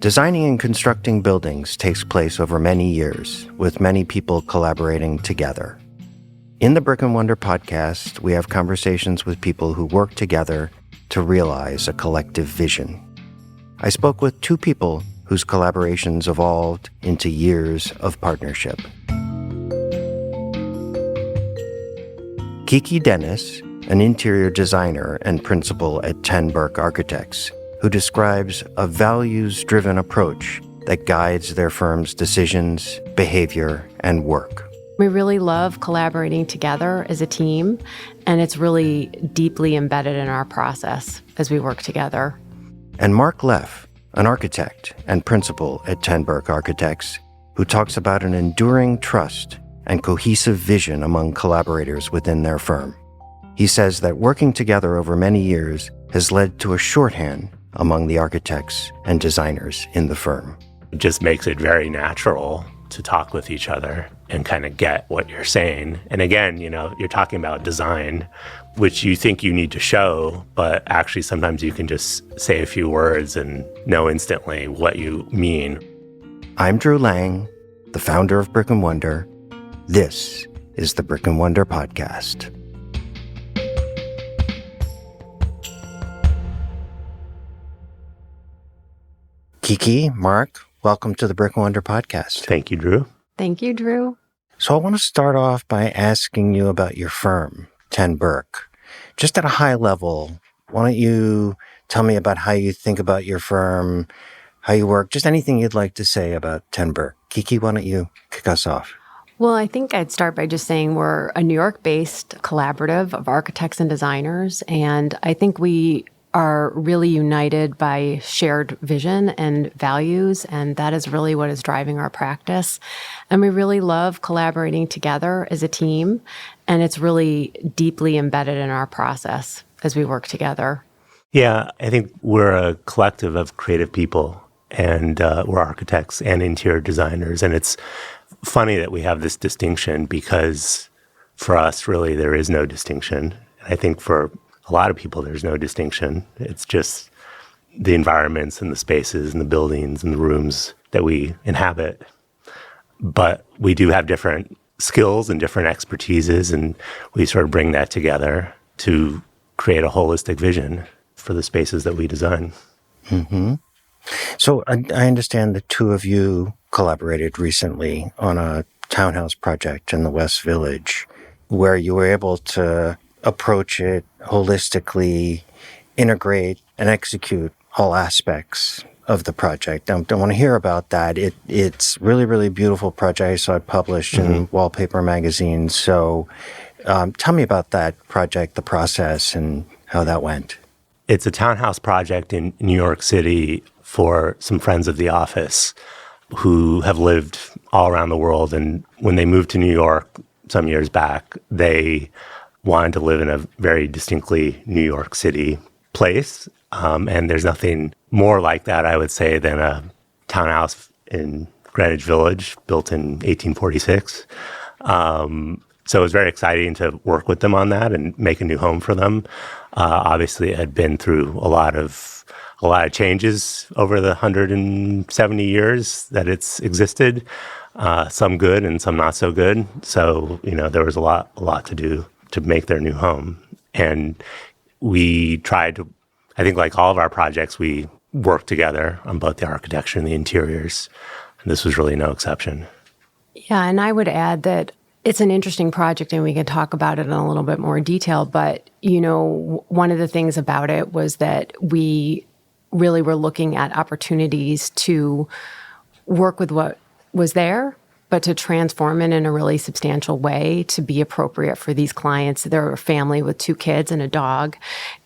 Designing and constructing buildings takes place over many years, with many people collaborating together. In the Brick and Wonder podcast, we have conversations with people who work together to realize a collective vision. I spoke with two people whose collaborations evolved into years of partnership. Kiki Dennis, an interior designer and principal at TenBerke Architects, who describes a values-driven approach that guides their firm's decisions, behavior, and work. We really love collaborating together as a team, and it's really deeply embedded in our process as we work together. And Marc Leff, an architect and principal at TenBerke Architects, who talks about an enduring trust and cohesive vision among collaborators within their firm. He says that working together over many years has led to a shorthand among the architects and designers in the firm. It just makes it very natural to talk with each other and kind of get what you're saying. And again, you're talking about design, which you think you need to show, but actually sometimes you can just say a few words and know instantly what you mean. I'm Drew Lang, the founder of Brick and Wonder. This is the Brick and Wonder podcast. Kiki, Marc, welcome to the Brick and Wonder podcast. Thank you, Drew. Thank you, Drew. So I want to start off by asking you about your firm, TenBerke. Just at a high level, why don't you tell me about how you think about your firm, how you work, just anything you'd like to say about TenBerke. Kiki, why don't you kick us off? Well, I think I'd start by just saying we're a New York-based collaborative of architects and designers, and I think we are really united by shared vision and values, and that is really what is driving our practice. And we really love collaborating together as a team, and it's really deeply embedded in our process as we work together. Yeah, I think we're a collective of creative people, and we're architects and interior designers, and it's funny that we have this distinction because for us, really, there is no distinction. And I think for a lot of people, there's no distinction. It's just the environments and the spaces and the buildings and the rooms that we inhabit. But we do have different skills and different expertises, and we sort of bring that together to create a holistic vision for the spaces that we design. Mm-hmm. So I understand the two of you collaborated recently on a townhouse project in the West Village where you were able to approach it holistically, integrate and execute all aspects of the project. I don't want to hear about that. It's really, really beautiful project. I saw it published in Wallpaper magazine. So tell me about that project, the process, and how that went. It's a townhouse project in New York City for some friends of the office who have lived all around the world. And when they moved to New York some years back, they wanted to live in a very distinctly New York City place. And there's nothing more like that, I would say, than a townhouse in Greenwich Village built in 1846. So it was very exciting to work with them on that and make a new home for them. Obviously, it had been through a lot of changes over the 170 years that it's existed, some good and some not so good. So, there was a lot to do to make their new home. And we tried to, I think like all of our projects, we worked together on both the architecture and the interiors. And this was really no exception. Yeah, and I would add that it's an interesting project and we can talk about it in a little bit more detail. But, one of the things about it was that we really were looking at opportunities to work with what was there, but to transform it in a really substantial way to be appropriate for these clients. They're a family with 2 kids and a dog,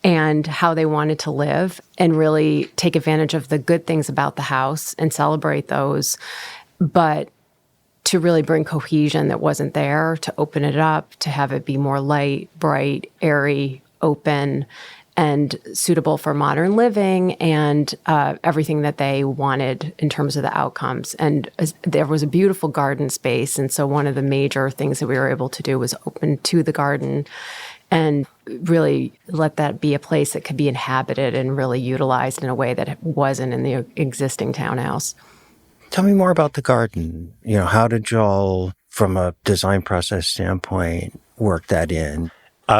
and how they wanted to live and really take advantage of the good things about the house and celebrate those, but to really bring cohesion that wasn't there, to open it up, to have it be more light, bright, airy, open, and suitable for modern living and everything that they wanted in terms of the outcomes. And there was a beautiful garden space. And so one of the major things that we were able to do was open to the garden and really let that be a place that could be inhabited and really utilized in a way that it wasn't in the existing townhouse. Tell me more about the garden. How did y'all, from a design process standpoint, work that in?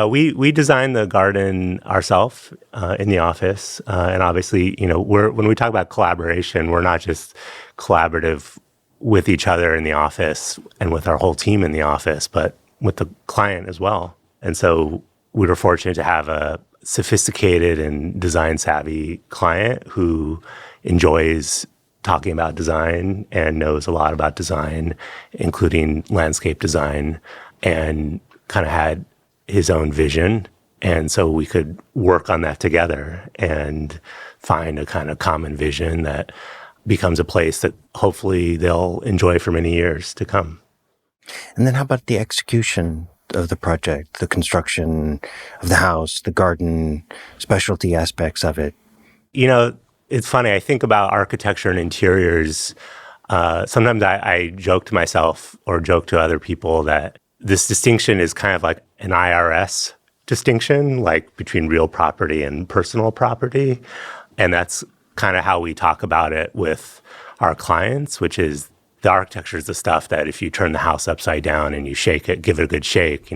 We designed the garden ourselves in the office, and obviously, when we talk about collaboration, we're not just collaborative with each other in the office and with our whole team in the office, but with the client as well. And so we were fortunate to have a sophisticated and design-savvy client who enjoys talking about design and knows a lot about design, including landscape design, and kind of had his own vision. And so we could work on that together and find a kind of common vision that becomes a place that hopefully they'll enjoy for many years to come. And then how about the execution of the project, the construction of the house, the garden, specialty aspects of it? It's funny. I think about architecture and interiors. Sometimes I joke to myself or joke to other people that this distinction is kind of like an IRS distinction, like between real property and personal property. And that's kind of how we talk about it with our clients, which is the architecture is the stuff that if you turn the house upside down and you shake it, give it a good shake,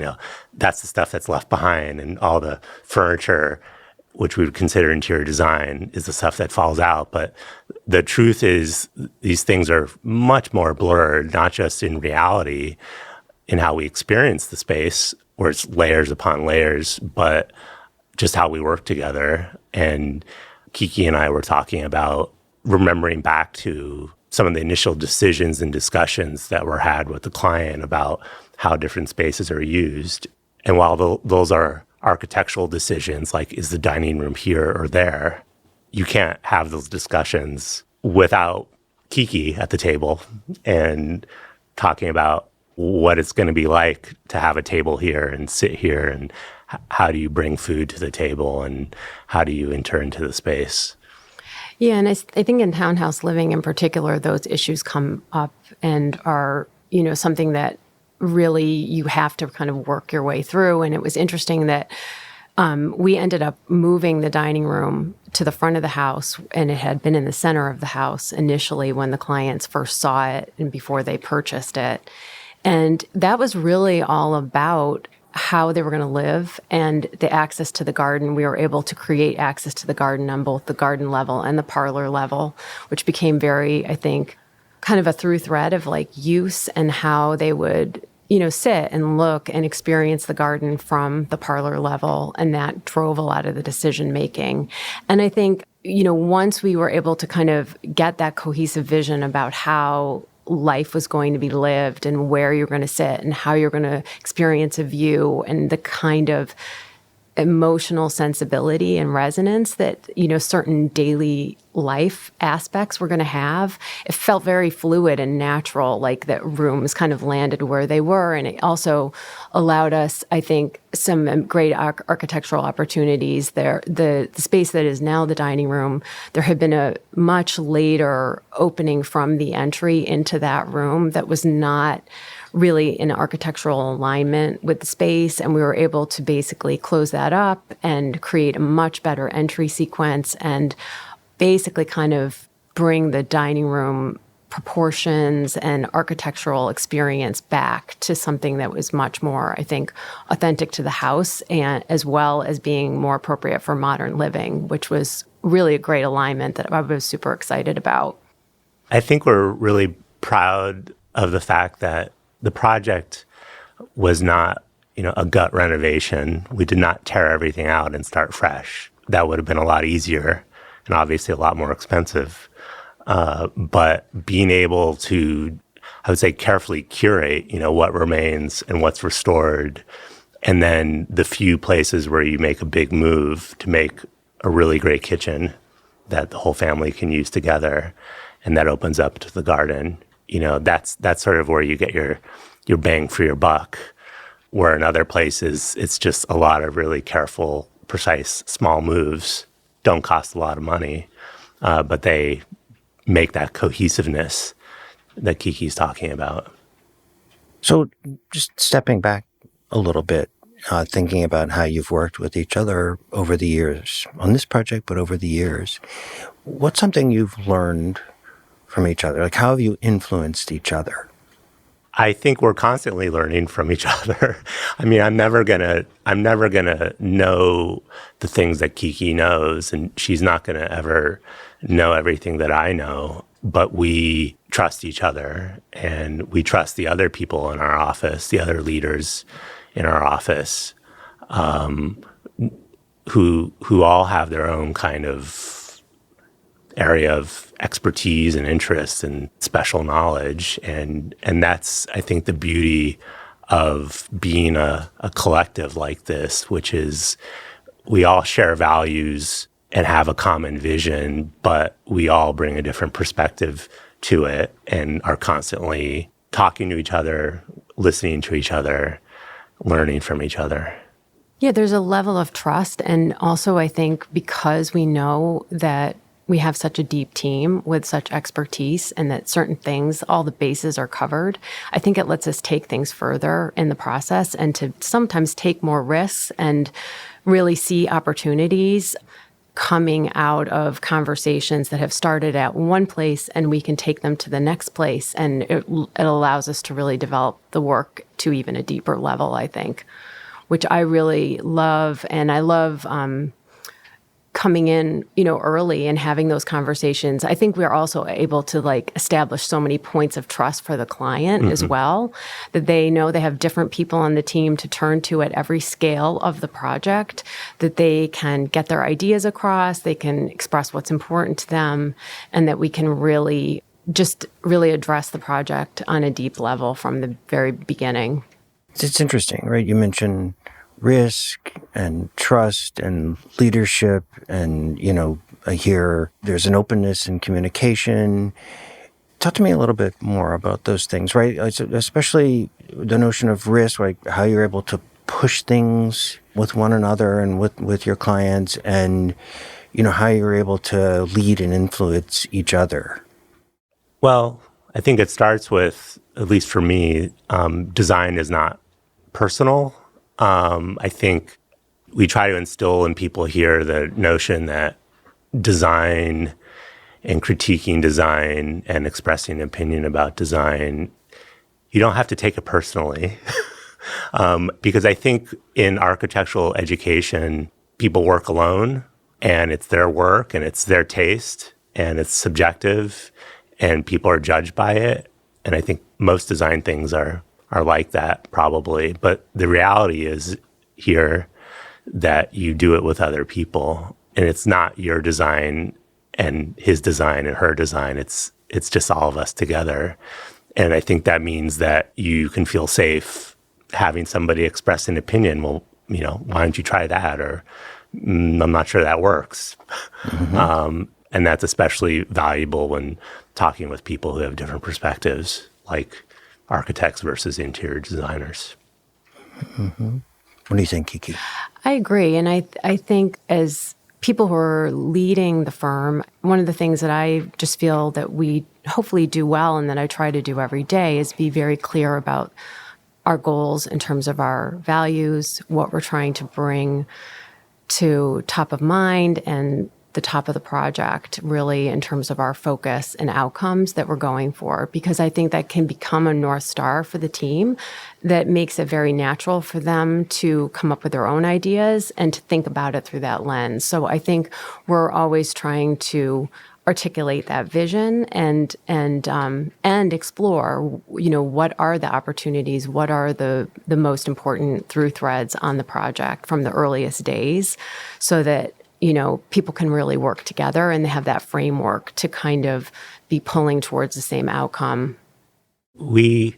that's the stuff that's left behind. And all the furniture, which we would consider interior design, is the stuff that falls out. But the truth is these things are much more blurred, not just in reality, in how we experience the space, where it's layers upon layers, but just how we work together. And Kiki and I were talking about remembering back to some of the initial decisions and discussions that were had with the client about how different spaces are used. And while those are architectural decisions, like is the dining room here or there, you can't have those discussions without Kiki at the table and talking about what it's going to be like to have a table here and sit here, and how do you bring food to the table, and how do you enter into the space. Yeah, and I think in townhouse living in particular, those issues come up and are, something that really you have to kind of work your way through. And it was interesting that we ended up moving the dining room to the front of the house, and it had been in the center of the house initially when the clients first saw it and before they purchased it. And that was really all about how they were going to live and the access to the garden. We were able to create access to the garden on both the garden level and the parlor level, which became very, I think, kind of a through thread of like use and how they would, sit and look and experience the garden from the parlor level. And that drove a lot of the decision making. And I think, once we were able to kind of get that cohesive vision about how life was going to be lived and where you're going to sit and how you're going to experience a view and the kind of emotional sensibility and resonance that, certain daily life aspects were going to have, it felt very fluid and natural, like that rooms kind of landed where they were. And it also allowed us, I think, some great architectural opportunities there. The space that is now the dining room, there had been a much later opening from the entry into that room that was not really in architectural alignment with the space. And we were able to basically close that up and create a much better entry sequence and basically kind of bring the dining room proportions and architectural experience back to something that was much more, I think, authentic to the house, and as well as being more appropriate for modern living, which was really a great alignment that I was super excited about. I think we're really proud of the fact that the project was not, a gut renovation. We did not tear everything out and start fresh. That would have been a lot easier and obviously a lot more expensive. But being able to, I would say, carefully curate, what remains and what's restored, and then the few places where you make a big move to make a really great kitchen that the whole family can use together, and that opens up to the garden. That's sort of where you get your bang for your buck. Where in other places, it's just a lot of really careful, precise, small moves. Don't cost a lot of money, but they make that cohesiveness that Kiki's talking about. So just stepping back a little bit thinking about how you've worked with each other over the years on this project, but over the years. What's something you've learned from each other? Like, how have you influenced each other? I think we're constantly learning from each other. I mean, I'm never gonna know the things that Kiki knows, and she's not gonna ever know everything that I know. But we trust each other, and we trust the other people in our office, the other leaders in our office, who all have their own kind of area of expertise and interest and special knowledge. And that's, I think, the beauty of being a collective like this, which is we all share values and have a common vision, but we all bring a different perspective to it and are constantly talking to each other, listening to each other, learning from each other. Yeah, there's a level of trust. And also, I think because we know that we have such a deep team with such expertise and that certain things, all the bases are covered, I think it lets us take things further in the process and to sometimes take more risks and really see opportunities coming out of conversations that have started at one place, and we can take them to the next place. And it allows us to really develop the work to even a deeper level, I think, which I really love. And I love coming in, early and having those conversations. I think we're also able to establish so many points of trust for the client as well, that they know they have different people on the team to turn to at every scale of the project, that they can get their ideas across, they can express what's important to them, and that we can really address the project on a deep level from the very beginning. It's interesting, right? You mentioned risk and trust and leadership, and I hear there's an openness in communication. Talk to me a little bit more about those things, right? Especially the notion of risk, like how you're able to push things with one another and with your clients, and how you're able to lead and influence each other. Well, I think it starts with, at least for me, design is not personal. I think we try to instill in people here the notion that design and critiquing design and expressing an opinion about design, you don't have to take it personally. Because I think in architectural education, people work alone, and it's their work and it's their taste and it's subjective and people are judged by it. And I think most design things are like that, probably. But the reality is here that you do it with other people, and it's not your design and his design and her design. It's just all of us together. And I think that means that you can feel safe having somebody express an opinion. Well, why don't you try that? Or I'm not sure that works. And that's especially valuable when talking with people who have different perspectives, like architects versus interior designers. What do you think, Kiki? I agree. And I think as people who are leading the firm, one of the things that I just feel that we hopefully do well and that I try to do every day is be very clear about our goals in terms of our values, what we're trying to bring to top of mind and the top of the project, really, in terms of our focus and outcomes that we're going for. Because I think that can become a North Star for the team that makes it very natural for them to come up with their own ideas and to think about it through that lens. So I think we're always trying to articulate that vision and explore, what are the opportunities, what are the most important through threads on the project from the earliest days, so that people can really work together and they have that framework to kind of be pulling towards the same outcome. We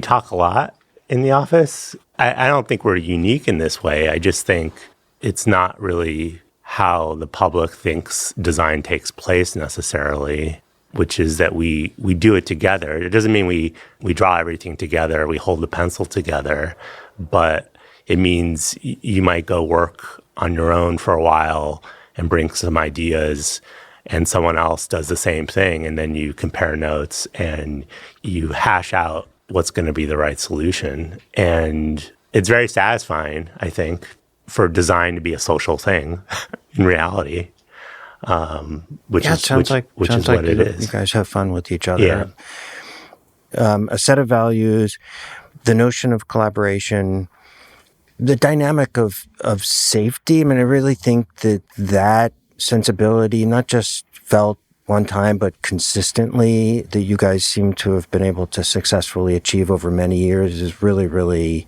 talk a lot in the office. I don't think we're unique in this way. I just think it's not really how the public thinks design takes place necessarily, which is that we do it together. It doesn't mean we draw everything together, we hold the pencil together, but it means you might go work on your own for a while and bring some ideas, and someone else does the same thing, and then you compare notes and you hash out what's going to be the right solution. And it's very satisfying, I think, for design to be a social thing in reality. Which is sounds like what it is. You guys have fun with each Yeah. other. A set of values, the notion of collaboration, the dynamic of safety. I mean, I really think that sensibility, not just felt one time, but consistently, that you guys seem to have been able to successfully achieve over many years is really, really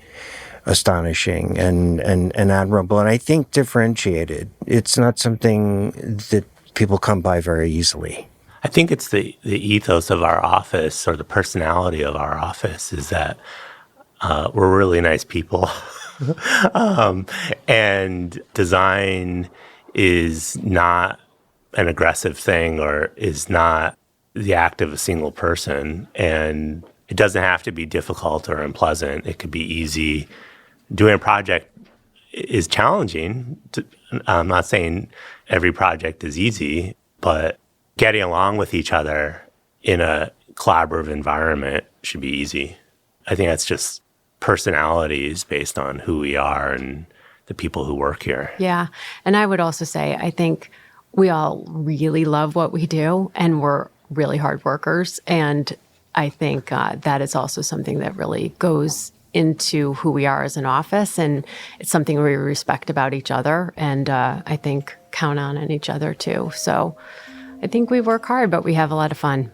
astonishing and admirable, and I think differentiated. It's not something that people come by very easily. I think it's the ethos of our office, or the personality of our office, is that we're really nice people. And design is not an aggressive thing, or is not the act of a single person. And it doesn't have to be difficult or unpleasant. It could be easy. Doing a project is challenging. I'm not saying every project is easy, but getting along with each other in a collaborative environment should be easy. I think that's just personalities based on who we are and the people who work here. Yeah. And I would also say, I think we all really love what we do, and we're really hard workers. And I think that is also something that really goes into who we are as an office. And it's something we respect about each other, and I think count on each other too. So I think we work hard, but we have a lot of fun.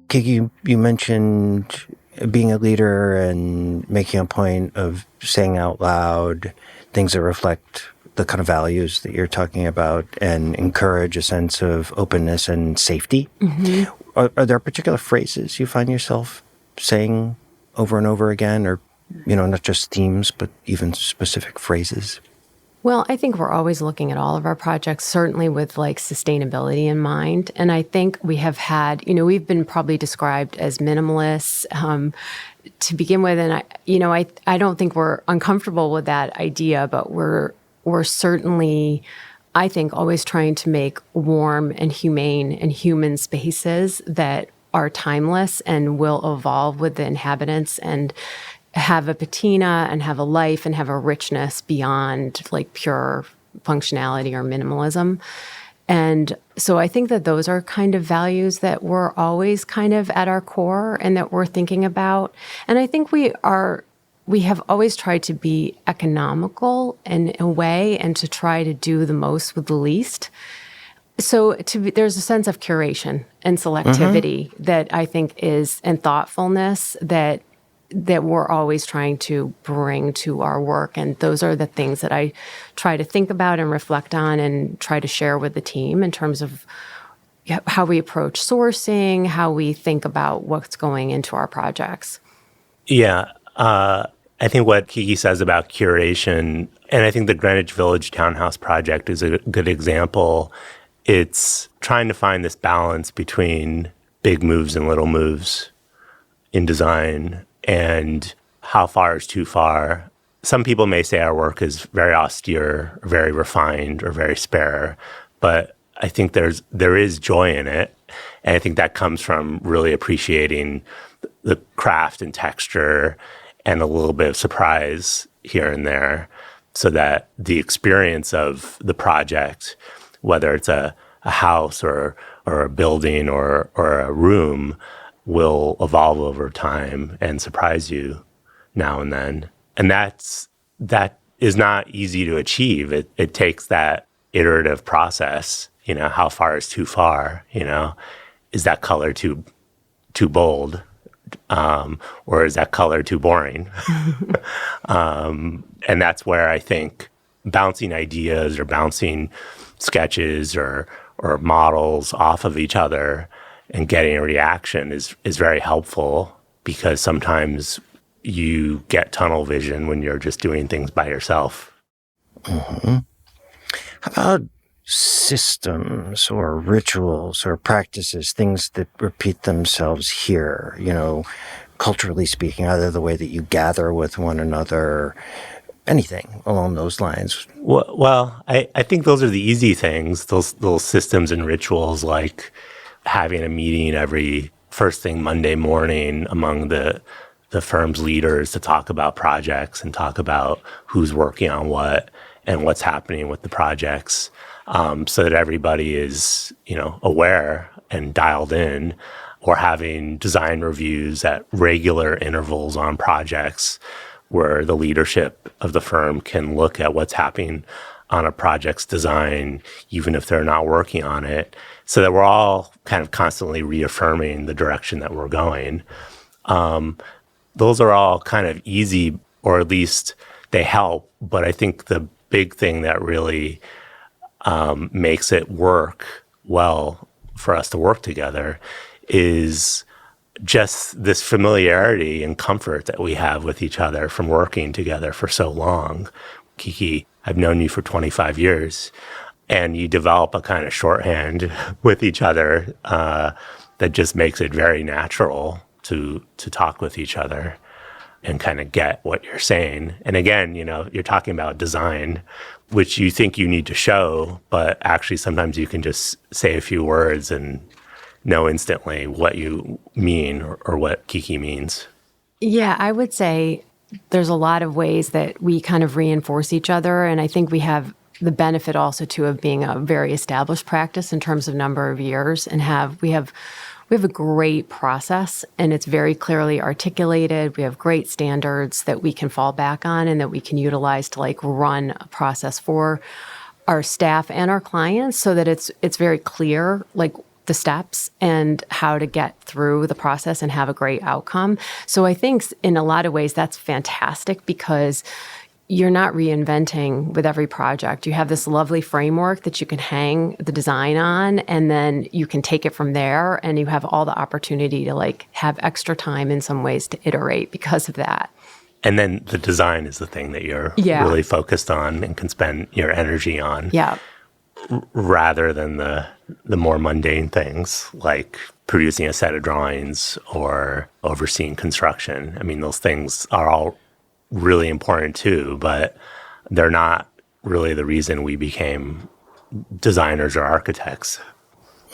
Kiki, you mentioned being a leader and making a point of saying out loud things that reflect the kind of values that you're talking about and encourage a sense of openness and safety. Mm-hmm. Are there particular phrases you find yourself saying over and over again, or, not just themes, but even specific phrases? Well, I think we're always looking at all of our projects, certainly with sustainability in mind. And I think we have had, we've been probably described as minimalists to begin with. And I don't think we're uncomfortable with that idea, but we're certainly, I think, always trying to make warm and humane and human spaces that are timeless and will evolve with the inhabitants and have a patina and have a life and have a richness beyond pure functionality or minimalism. And so I think that those are kind of values that we're always kind of at our core and that we're thinking about. And I think we have always tried to be economical in a way and to try to do the most with the least. So there's a sense of curation and selectivity that I think and thoughtfulness that we're always trying to bring to our work. And those are the things that I try to think about and reflect on and try to share with the team in terms of how we approach sourcing, how we think about what's going into our projects. Yeah. I think what Kiki says about curation, and I think the Greenwich Village Townhouse project is a good example. It's trying to find this balance between big moves and little moves in design, and how far is too far. Some people may say our work is very austere, or very refined, or very spare, but I think there is joy in it, and I think that comes from really appreciating the craft and texture and a little bit of surprise here and there, so that the experience of the project, whether it's a house or a building or a room, will evolve over time and surprise you now and then. And that is not easy to achieve. It takes that iterative process. How far is too far? Is that color too bold? Or is that color too boring? And that's where I think bouncing ideas or bouncing sketches or models off of each other and getting a reaction is very helpful, because sometimes you get tunnel vision when you're just doing things by yourself. Mm-hmm. How about systems or rituals or practices, things that repeat themselves here, culturally speaking, either the way that you gather with one another, anything along those lines? Well, I think those are the easy things, those little systems and rituals like having a meeting every first thing Monday morning among the firm's leaders to talk about projects and talk about who's working on what and what's happening with the projects, so that everybody is, aware and dialed in, or having design reviews at regular intervals on projects where the leadership of the firm can look at what's happening on a project's design, even if they're not working on it, so that we're all kind of constantly reaffirming the direction that we're going. Those are all kind of easy, or at least they help. But I think the big thing that really makes it work well for us to work together is just this familiarity and comfort that we have with each other from working together for so long. Kiki, I've known you for 25 years, and you develop a kind of shorthand with each other that just makes it very natural to talk with each other and kind of get what you're saying. And again, you're talking about design, which you think you need to show, but actually sometimes you can just say a few words and know instantly what you mean, or what Kiki means. Yeah, I would say there's a lot of ways that we kind of reinforce each other. And I think we have the benefit also too of being a very established practice in terms of number of years, and we have a great process, and it's very clearly articulated. We have great standards that we can fall back on and that we can utilize to run a process for our staff and our clients, so that it's very clear, the steps and how to get through the process and have a great outcome. So I think in a lot of ways that's fantastic, because you're not reinventing with every project. You have this lovely framework that you can hang the design on, and then you can take it from there, and you have all the opportunity to have extra time in some ways to iterate because of that. And then the design is the thing that you're really focused on and can spend your energy on. Yeah. Rather than the more mundane things like producing a set of drawings or overseeing construction. I mean, those things are all really important too, but they're not really the reason we became designers or architects,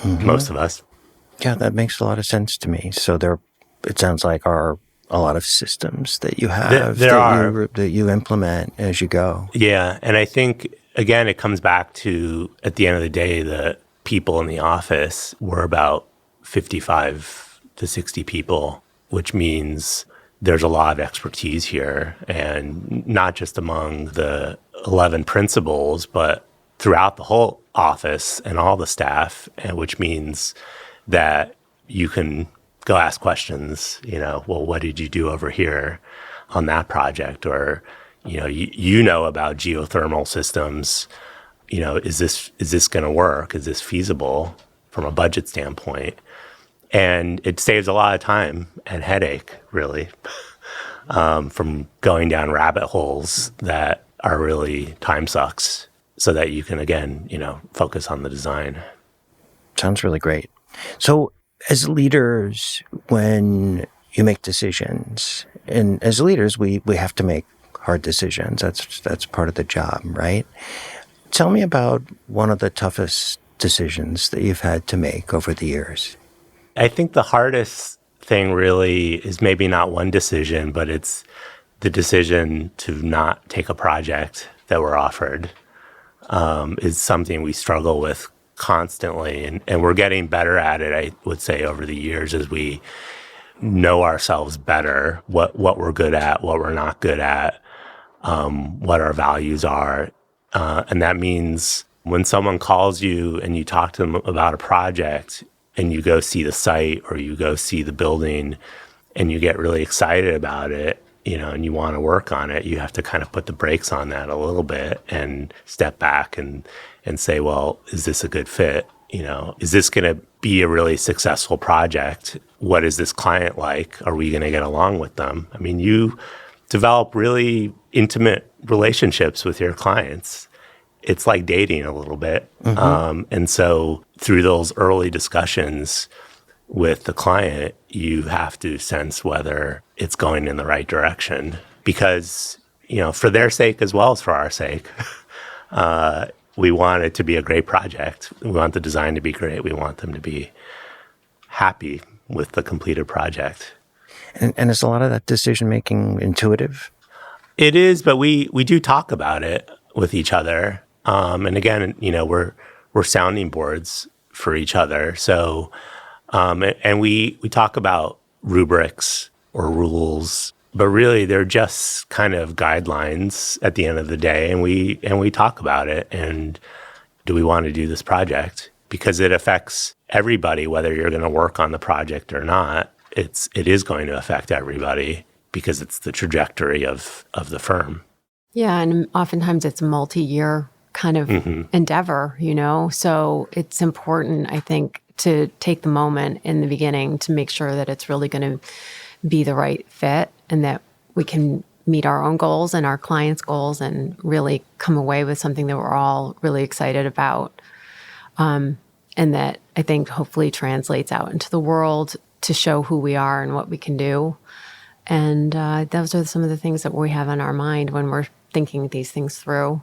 most of us. Yeah, that makes a lot of sense to me. So it sounds like are a lot of systems that you have that you implement as you go. Yeah, and I think, again, it comes back to, at the end of the day, the people in the office were about 55 to 60 people, which means there's a lot of expertise here, and not just among the 11 principals, but throughout the whole office and all the staff, and which means that you can go ask questions, well, what did you do over here on that project? Or, you know about geothermal systems, is this going to work? Is this feasible from a budget standpoint? And it saves a lot of time and headache, really, from going down rabbit holes that are really time sucks, so that you can, again, focus on the design. Sounds really great. So as leaders, when you make decisions, and as leaders, we have to make hard decisions. That's part of the job, right? Tell me about one of the toughest decisions that you've had to make over the years. I think the hardest thing really is maybe not one decision, but it's the decision to not take a project that we're offered, is something we struggle with constantly. And we're getting better at it, I would say, over the years, as we know ourselves better, what we're good at, what we're not good at, what our values are. And that means when someone calls you and you talk to them about a project, and you go see the site or you go see the building and you get really excited about it, and you want to work on it, you have to kind of put the brakes on that a little bit and step back and say, well, is this a good fit? Is this going to be a really successful project? What is this client like? Are we going to get along with them? I mean, you develop really intimate relationships with your clients. It's like dating a little bit. And so through those early discussions with the client, you have to sense whether it's going in the right direction, because for their sake as well as for our sake, we want it to be a great project. We want the design to be great. We want them to be happy with the completed project. And is a lot of that decision-making intuitive? It is, but we do talk about it with each other. And again, we're sounding boards for each other. So, and we talk about rubrics or rules, but really they're just kind of guidelines at the end of the day. And we talk about it. And do we want to do this project? Because it affects everybody, whether you're going to work on the project or not. It is going to affect everybody because it's the trajectory of the firm. Yeah, and oftentimes it's a multi-year kind of endeavor, So it's important, I think, to take the moment in the beginning to make sure that it's really going to be the right fit and that we can meet our own goals and our clients' goals and really come away with something that we're all really excited about. And that I think hopefully translates out into the world to show who we are and what we can do. And those are some of the things that we have on our mind when we're thinking these things through.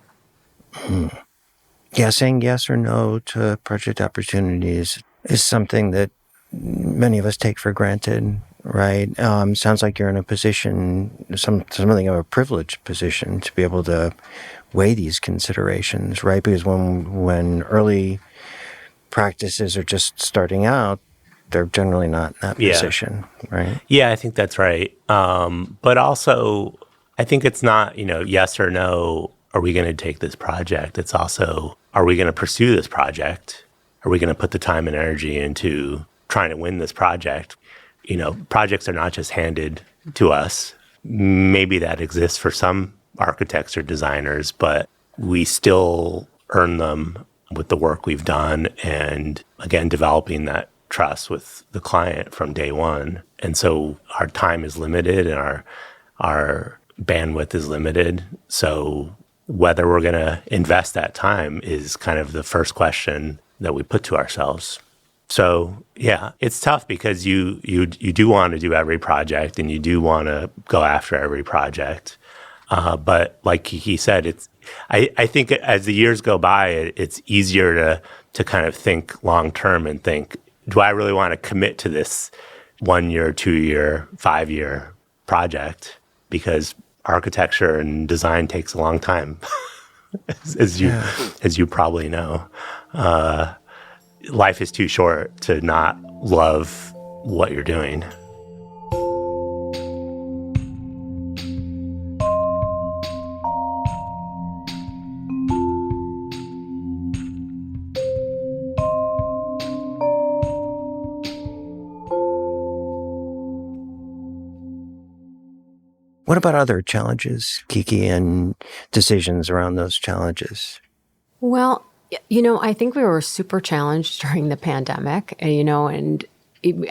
Yeah, saying yes or no to project opportunities is something that many of us take for granted, right? Sounds like you're in a position, something of a privileged position to be able to weigh these considerations, right? Because when early practices are just starting out, they're generally not in that position, right? Yeah, I think that's right. But also, I think it's not, yes or no, are we going to take this project? It's also, are we going to pursue this project? Are we going to put the time and energy into trying to win this project? Projects are not just handed to us. Maybe that exists for some architects or designers, but we still earn them with the work we've done and, again, developing that trust with the client from day one. And so our time is limited and our bandwidth is limited. So whether we're going to invest that time is kind of the first question that we put to ourselves. So yeah, it's tough because you do want to do every project and you do want to go after every project. But like Kiki said, I think as the years go by, it's easier to kind of think long term and think, do I really want to commit to this 1 year, 2 year, 5 year project? Because architecture and design takes a long time, as you probably know. Life is too short to not love what you're doing. What about other challenges, Kiki, and decisions around those challenges? Well, I think we were super challenged during the pandemic, and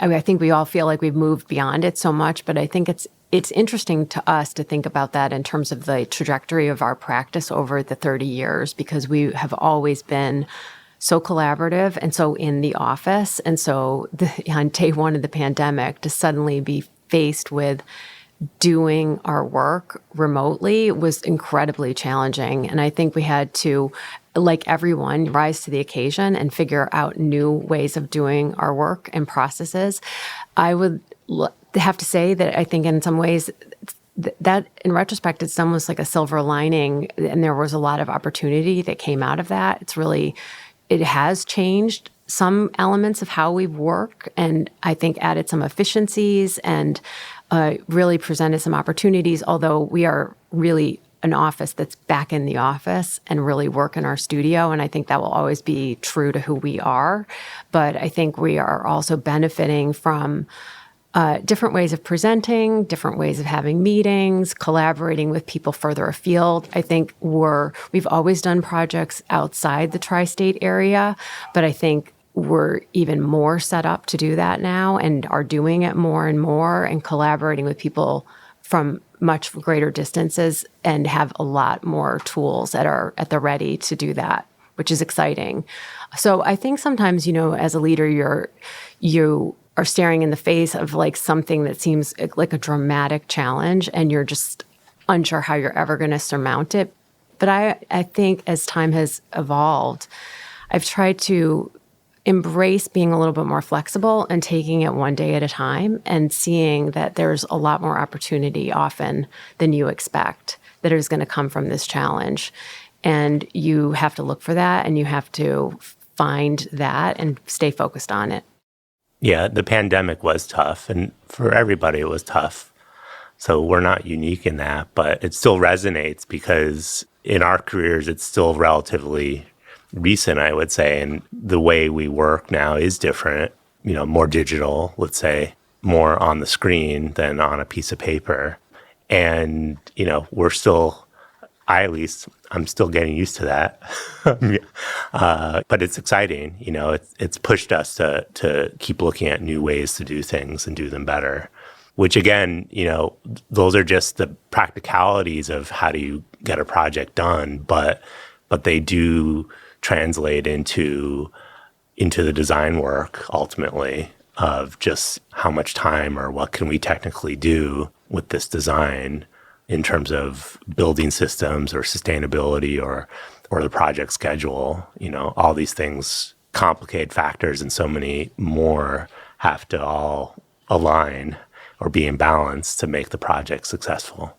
I think we all feel like we've moved beyond it so much, but I think it's interesting to us to think about that in terms of the trajectory of our practice over the 30 years, because we have always been so collaborative and so in the office. And so on day one of the pandemic, to suddenly be faced with doing our work remotely was incredibly challenging. And I think we had to, like everyone, rise to the occasion and figure out new ways of doing our work and processes. I would have to say that I think in some ways that in retrospect, it's almost like a silver lining. And there was a lot of opportunity that came out of that. It has changed some elements of how we work, and I think added some efficiencies and really presented some opportunities, although we are really an office that's back in the office and really work in our studio. And I think that will always be true to who we are. But I think we are also benefiting from different ways of presenting, different ways of having meetings, collaborating with people further afield. I think we've always done projects outside the tri-state area, but I think we're even more set up to do that now and are doing it more and more and collaborating with people from much greater distances and have a lot more tools that are at the ready to do that, which is exciting. So I think sometimes, as a leader, you are staring in the face of like something that seems like a dramatic challenge, and you're just unsure how you're ever going to surmount it. But I think as time has evolved, I've tried to embrace being a little bit more flexible and taking it one day at a time and seeing that there's a lot more opportunity often than you expect that is going to come from this challenge. And you have to look for that, and you have to find that and stay focused on it. Yeah, the pandemic was tough, and for everybody it was tough. So we're not unique in that, but it still resonates because in our careers, it's still relatively recent, I would say. And the way we work now is different, more digital, let's say, more on the screen than on a piece of paper. And, we're still, I'm still getting used to that. But it's exciting. It's pushed us to keep looking at new ways to do things and do them better. Which again, those are just the practicalities of how do you get a project done, but they do translate into the design work ultimately of just how much time or what can we technically do with this design in terms of building systems or sustainability or the project schedule. All these things, complicated factors and so many more have to all align or be in balance to make the project successful.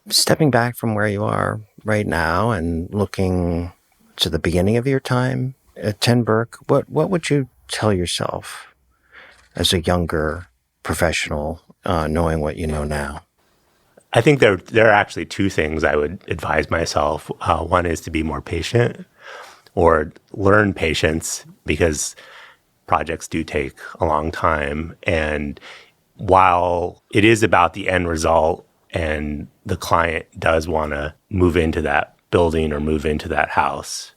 Stepping back from where you are right now and looking to the beginning of your time at TenBerke, what would you tell yourself as a younger professional, knowing what you know now? I think there are actually two things I would advise myself. One is to be more patient or learn patience, because projects do take a long time. And while it is about the end result and the client does want to move into that building or move into that house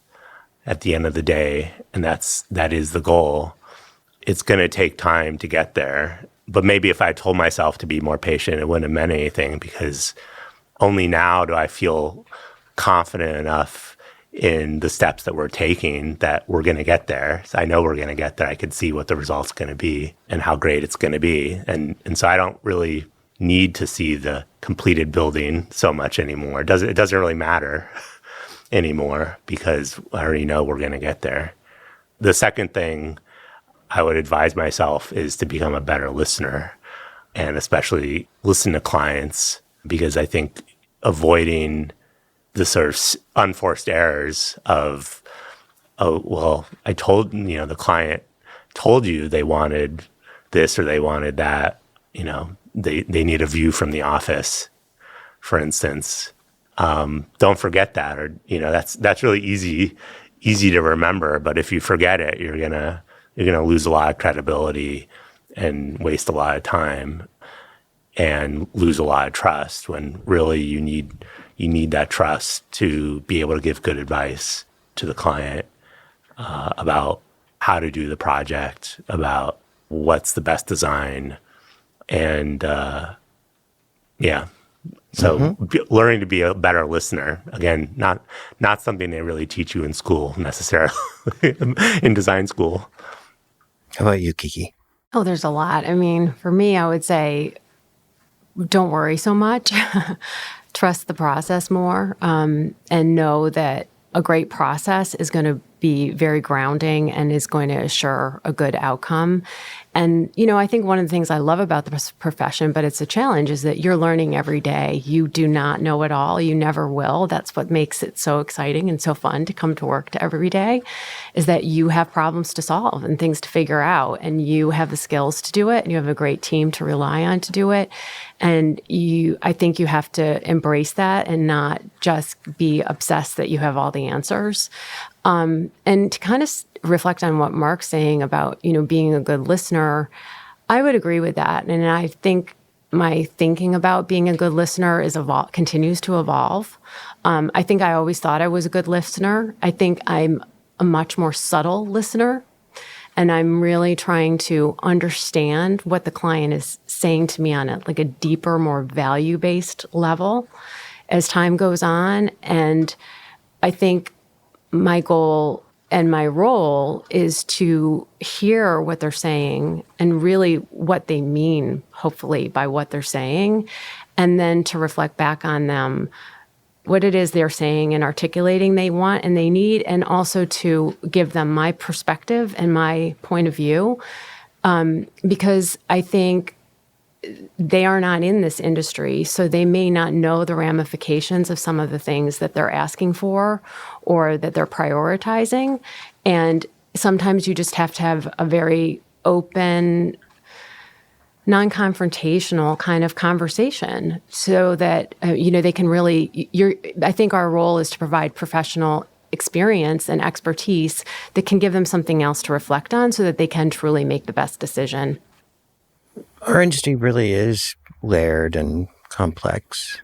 at the end of the day, and that is the goal, it's going to take time to get there. But maybe if I told myself to be more patient, it wouldn't have meant anything, because only now do I feel confident enough in the steps that we're taking that we're going to get there. So I know we're going to get there. I can see what the result's going to be and how great it's going to be. And so I don't really need to see the completed building so much anymore. It doesn't really matter anymore, because I already know we're going to get there. The second thing I would advise myself is to become a better listener, and especially listen to clients, because I think avoiding the sort of unforced errors of, oh, well, I told, the client told you they wanted this or they wanted that, they need a view from the office, for instance. Don't forget that, or, that's really easy to remember. But if you forget it, you're gonna lose a lot of credibility and waste a lot of time and lose a lot of trust, when really you need that trust to be able to give good advice to the client about how to do the project, about what's the best design. And so learning to be a better listener, again, not something they really teach you in school necessarily, in design school. How about you, Kiki? Oh, there's a lot. I mean, for me, I would say, don't worry so much. Trust the process more, and know that a great process is going to be very grounding and is going to assure a good outcome. And, I think one of the things I love about the profession, but it's a challenge, is that you're learning every day. You do not know it all. You never will. That's what makes it so exciting and so fun to come to work to every day, is that you have problems to solve and things to figure out, and you have the skills to do it, and you have a great team to rely on to do it. And I think you have to embrace that and not just be obsessed that you have all the answers. And to kind of reflect on what Marc's saying about, being a good listener, I would agree with that. And I think my thinking about being a good listener continues to evolve. I think I always thought I was a good listener. I think I'm a much more subtle listener. And I'm really trying to understand what the client is saying to me on a deeper, more value-based level as time goes on. And I think my goal And my role is to hear what they're saying and really what they mean, hopefully, by what they're saying, and then to reflect back on them what it is they're saying and articulating they want and they need, and also to give them my perspective and my point of view, because I think they are not in this industry, so they may not know the ramifications of some of the things that they're asking for or that they're prioritizing. And sometimes you just have to have a very open, non-confrontational kind of conversation so that, they can really, I think our role is to provide professional experience and expertise that can give them something else to reflect on so that they can truly make the best decision. Our industry really is layered and complex,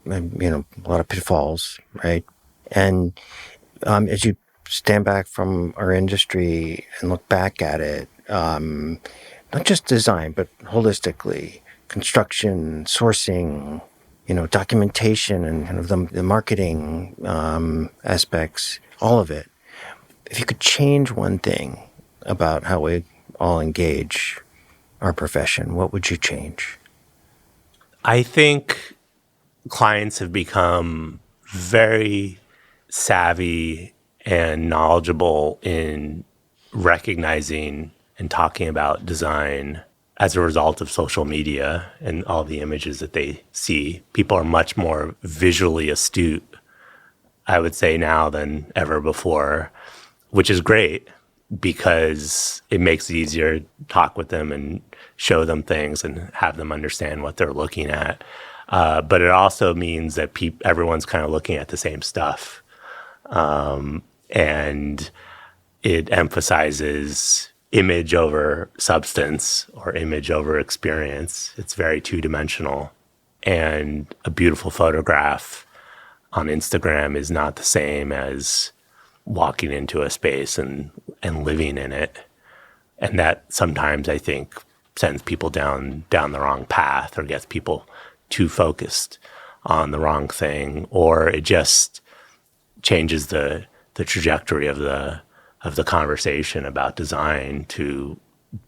and, a lot of pitfalls, right? And as you stand back from our industry and look back at it, not just design, but holistically, construction, sourcing, documentation and kind of the marketing aspects, all of it. If you could change one thing about how we all engage our profession, what would you change? I think clients have become very savvy and knowledgeable in recognizing and talking about design as a result of social media and all the images that they see. People are much more visually astute, I would say, now than ever before, which is great because it makes it easier to talk with them and show them things and have them understand what they're looking at. But it also means that everyone's kind of looking at the same stuff. And it emphasizes image over substance or image over experience. It's very two-dimensional. And a beautiful photograph on Instagram is not the same as walking into a space and living in it. And that sometimes, I think, sends people down the wrong path or gets people too focused on the wrong thing, or it just changes the trajectory of the conversation about design to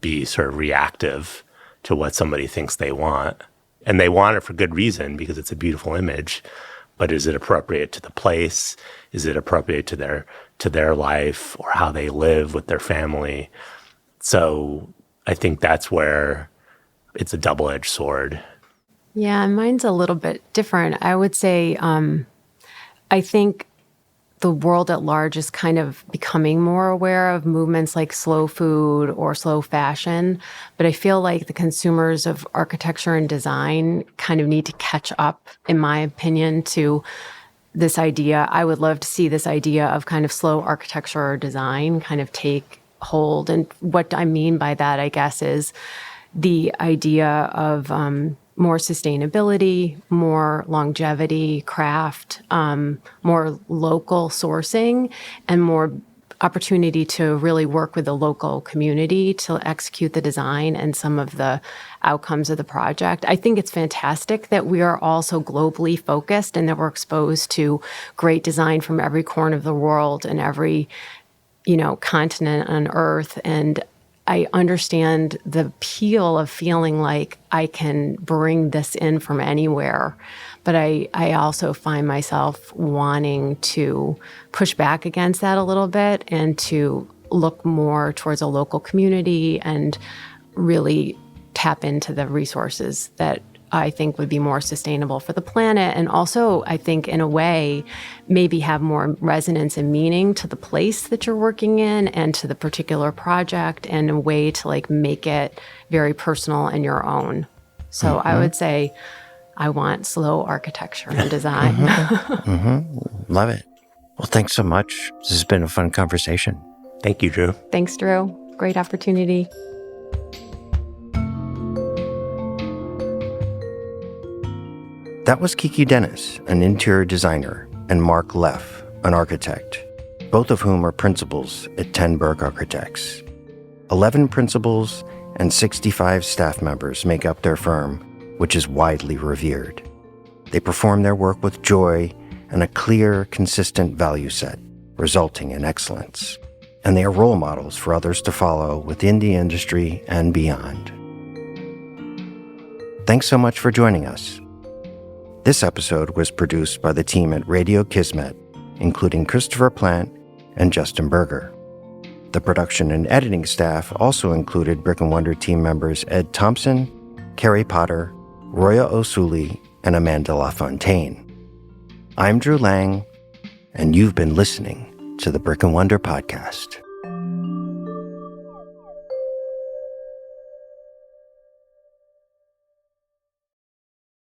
be sort of reactive to what somebody thinks they want. And they want it for good reason because it's a beautiful image. But is it appropriate to the place? Is it appropriate to their life or how they live with their family? So I think that's where it's a double-edged sword. Yeah, mine's a little bit different. I would say I think the world at large is kind of becoming more aware of movements like slow food or slow fashion. But I feel like the consumers of architecture and design kind of need to catch up, in my opinion, to this idea. I would love to see this idea of kind of slow architecture or design kind of take hold. And what I mean by that, I guess, is the idea of more sustainability, more longevity, craft, more local sourcing, and more opportunity to really work with the local community to execute the design and some of the outcomes of the project. I think it's fantastic that we are all so globally focused and that we're exposed to great design from every corner of the world and every, continent on Earth. And I understand the appeal of feeling like I can bring this in from anywhere. But I also find myself wanting to push back against that a little bit and to look more towards a local community and really tap into the resources that I think would be more sustainable for the planet. And also, I think, in a way, maybe have more resonance and meaning to the place that you're working in and to the particular project, and a way to make it very personal and your own. So I would say I want slow architecture and design. Love it. Well, thanks so much. This has been a fun conversation. Thank you, Drew. Thanks, Drew. Great opportunity. That was Kiki Dennis, an interior designer, and Marc Leff, an architect, both of whom are principals at TenBerke Architects. 11 principals and 65 staff members make up their firm, which is widely revered. They perform their work with joy and a clear, consistent value set, resulting in excellence. and they are role models for others to follow within the industry and beyond. Thanks so much for joining us. This episode was produced by the team at Radio Kismet, including Christopher Plant and Justin Berger. The production and editing staff also included Brick and Wonder team members Ed Thompson, Carrie Potter, Roya Osuli, and Amanda LaFontaine. I'm Drew Lang, and you've been listening to the Brick and Wonder podcast.